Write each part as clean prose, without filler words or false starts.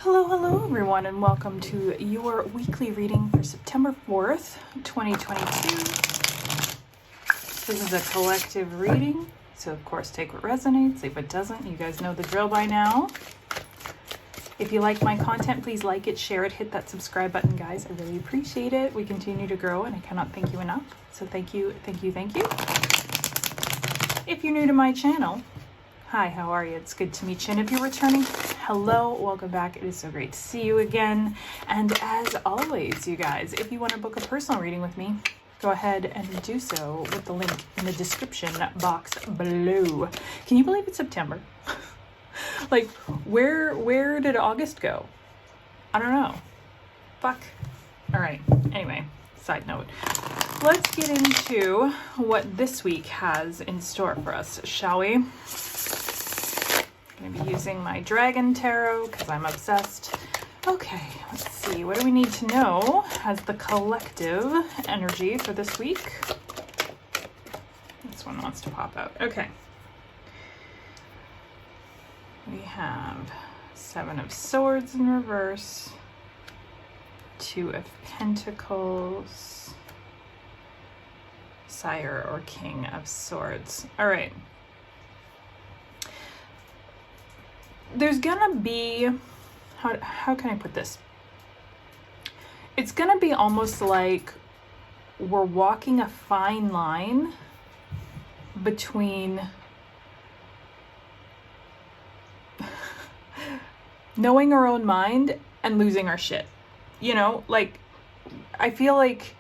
Hello everyone, and welcome to your weekly reading for September 4th, 2022. This is a collective reading, so of course take what resonates, if it doesn't, you guys know the drill by now. If you like my content, please like it, share it, hit that subscribe button, guys. I really appreciate it. We continue to grow, and I cannot thank you enough. So thank you. If you're new to my channel, hi, how are you? It's good to meet you. And if you're returning, hello, welcome back. It is so great to see you again. And as always, you guys, if you want to book a personal reading with me, go ahead and do so with the link in the description box below. Can you believe it's September? Like, where did August go? I don't know. Fuck. All right. Anyway, side note. Let's get into what this week has in store for us, shall we? I'm going to be using my Dragon Tarot because I'm obsessed. Okay, let's see. What do we need to know as the collective energy for this week? This one wants to pop out. Okay. We have Seven of Swords in reverse, Two of Pentacles, Sire or King of Swords. All right. There's gonna be, how can I put this? It's gonna be almost like we're walking a fine line between knowing our own mind and losing our shit. You know, like, I feel like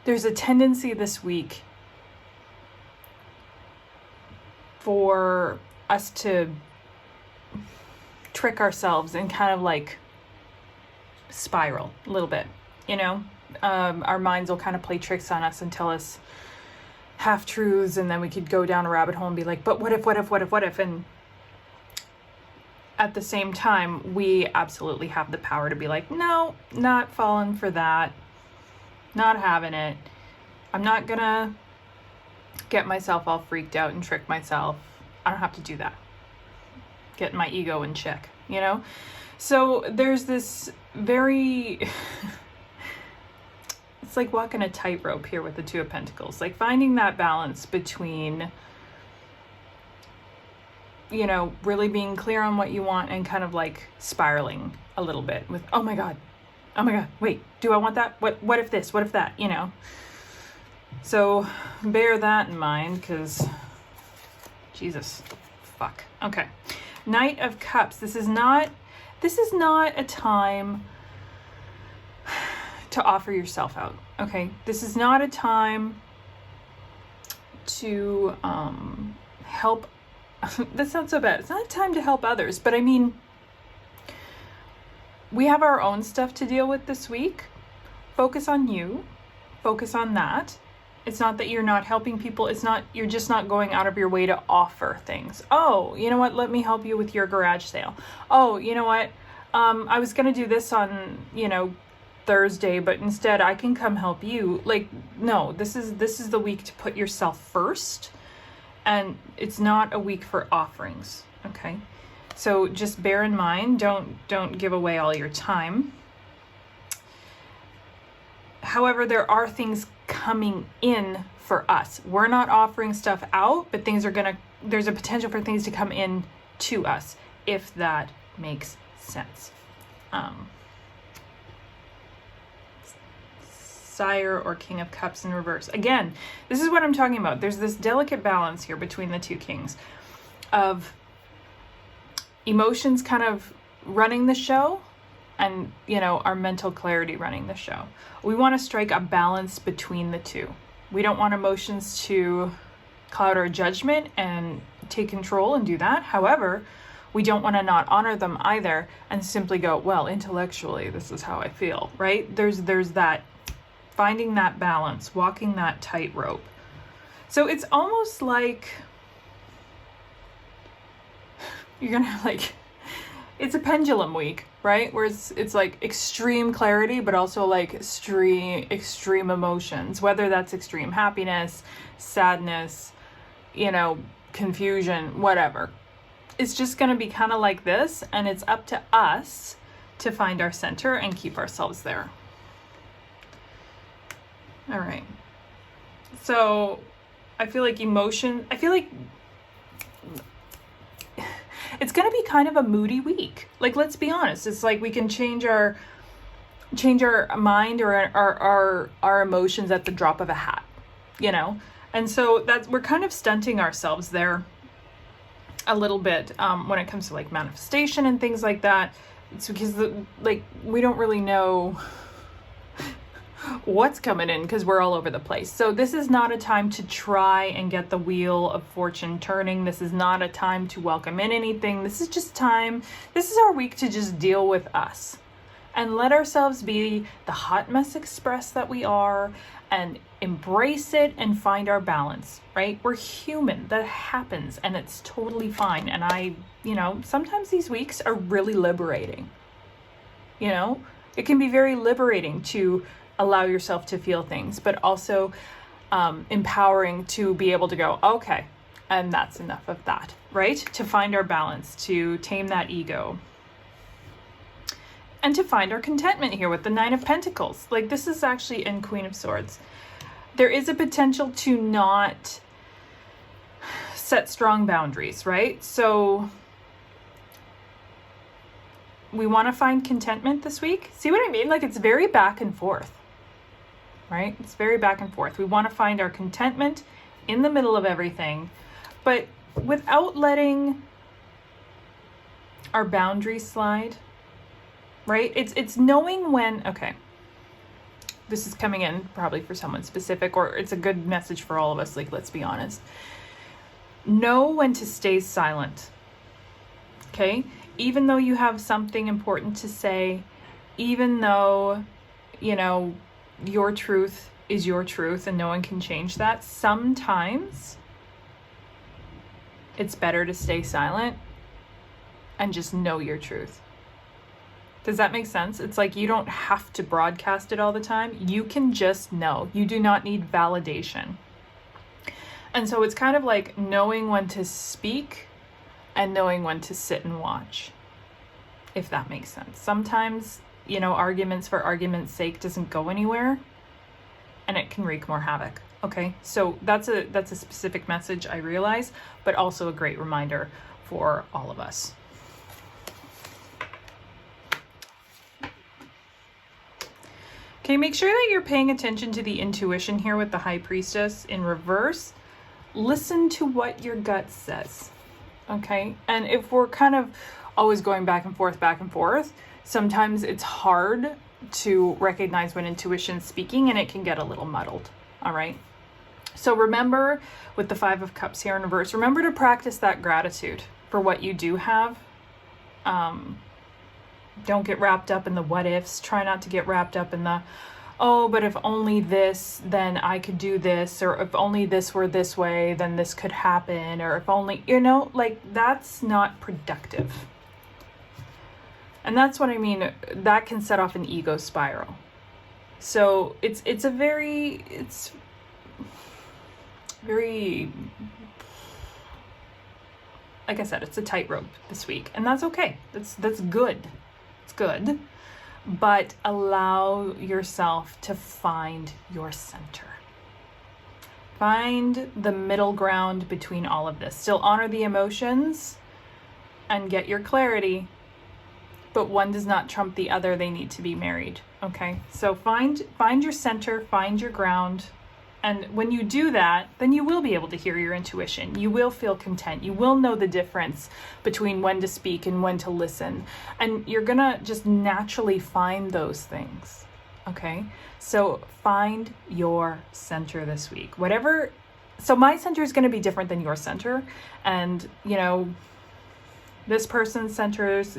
there's a tendency this week for us to trick ourselves and kind of like spiral a little bit, you know? Our minds will kind of play tricks on us and tell us half-truths, and then we could go down a rabbit hole and be like, but what if? And at the same time, we absolutely have the power to be like, no, not falling for that, not having it. I'm not gonna get myself all freaked out and trick myself. I don't have to do that. Get my ego in check, you know? So there's this very, it's like walking a tightrope here with the Two of Pentacles, like finding that balance between, you know, really being clear on what you want and kind of like spiraling a little bit with, oh my God, wait, do I want that? What if this, what if that, you know? So bear that in mind, because Jesus, fuck. Okay. Knight of Cups. This is not a time to offer yourself out. Okay. This is not a time to help. That sounds so bad. It's not a time to help others, but I mean, we have our own stuff to deal with this week. Focus on you. Focus on that. It's not that you're not helping people. It's not, you're just not going out of your way to offer things. Oh, you know what? Let me help you with your garage sale. Oh, you know what? I was going to do this on, you know, Thursday, but instead I can come help you. Like, no, this is the week to put yourself first. And it's not a week for offerings. Okay. So just bear in mind, don't give away all your time. However, there are things coming in for us. We're not offering stuff out, but there's a potential for things to come in to us, if that makes sense. Sire or King of Cups in reverse. Again, this is what I'm talking about. There's this delicate balance here between the two kings of emotions kind of running the show, and, you know, our mental clarity running the show. We want to strike a balance between the two. We don't want emotions to cloud our judgment and take control and do that. However, we don't want to not honor them either and simply go, well, intellectually, this is how I feel, right? There's that, finding that balance, walking that tightrope. So it's almost like you're going to have like, it's a pendulum week, right? Where it's like extreme clarity, but also like extreme emotions, whether that's extreme happiness, sadness, you know, confusion, whatever. It's just going to be kind of like this, and it's up to us to find our center and keep ourselves there. All right. So I feel like it's going to be kind of a moody week. Like, let's be honest. It's like we can change our mind or our emotions at the drop of a hat, you know? And so we're kind of stunting ourselves there a little bit when it comes to like manifestation and things like that. It's because we don't really know what's coming in because we're all over the place. So this is not a time to try and get the wheel of fortune turning. This is not a time to welcome in anything. This is our week to just deal with us and let ourselves be the hot mess express that we are and embrace it and find our balance, right? We're human. That happens and it's totally fine. And sometimes these weeks are really liberating. You know, it can be very liberating to allow yourself to feel things, but also empowering to be able to go, okay, and that's enough of that, right? To find our balance, to tame that ego, and to find our contentment here with the Nine of Pentacles. Like, this is actually in Queen of Swords. There is a potential to not set strong boundaries, right? So we want to find contentment this week. See what I mean? Like, it's very back and forth, right? It's very back and forth. We want to find our contentment in the middle of everything, but without letting our boundaries slide, right? It's knowing when, okay, this is coming in probably for someone specific, or it's a good message for all of us. Like, let's be honest. Know when to stay silent, okay? Even though you have something important to say, even though, your truth is your truth and no one can change that, sometimes it's better to stay silent and just know your truth. Does that make sense? It's like you don't have to broadcast it all the time. You can just know. You do not need validation. And so it's kind of like knowing when to speak and knowing when to sit and watch, if that makes sense. Sometimes, arguments for argument's sake doesn't go anywhere and it can wreak more havoc. Okay, so that's a specific message, I realize, but also a great reminder for all of us. Okay, make sure that you're paying attention to the intuition here with the High Priestess in reverse. Listen to what your gut says, okay? And if we're kind of always going back and forth, sometimes it's hard to recognize when intuition's speaking and it can get a little muddled, all right? So remember, with the Five of Cups here in reverse, remember to practice that gratitude for what you do have. Don't get wrapped up in the what ifs. Try not to get wrapped up in the, oh, but if only this, then I could do this, or if only this were this way, then this could happen, or if only, that's not productive. And that's what I mean. That can set off an ego spiral. So it's very, like I said, it's a tightrope this week, and that's okay. That's good. It's good, but allow yourself to find your center. Find the middle ground between all of this. Still honor the emotions and get your clarity, but one does not trump the other. They need to be married, okay? So find your center, find your ground. And when you do that, then you will be able to hear your intuition. You will feel content. You will know the difference between when to speak and when to listen. And you're going to just naturally find those things. Okay? So find your center this week. So my center is going to be different than your center. And, this person's center's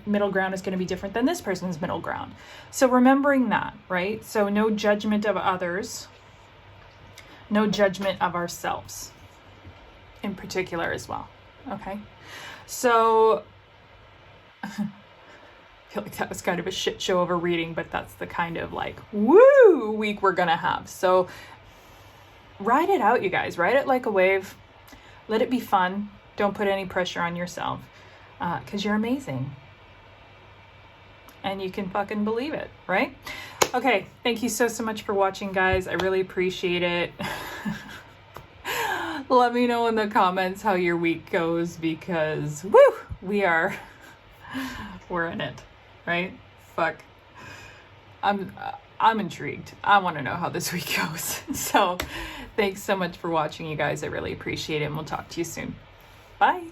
middle ground is going to be different than this person's middle ground. So remembering that, right? So no judgment of others. No judgment of ourselves in particular as well. Okay. So I feel like that was kind of a shit show of a reading, but that's the kind of woo week we're going to have. So ride it out, you guys. Ride it like a wave. Let it be fun. Don't put any pressure on yourself because you're amazing. and you can fucking believe it, right? Okay, thank you so much for watching, guys. I really appreciate it. Let me know in the comments how your week goes, because woo, we're in it, right? Fuck. I'm intrigued. I want to know how this week goes. So thanks so much for watching, you guys. I really appreciate it, and we'll talk to you soon. Bye.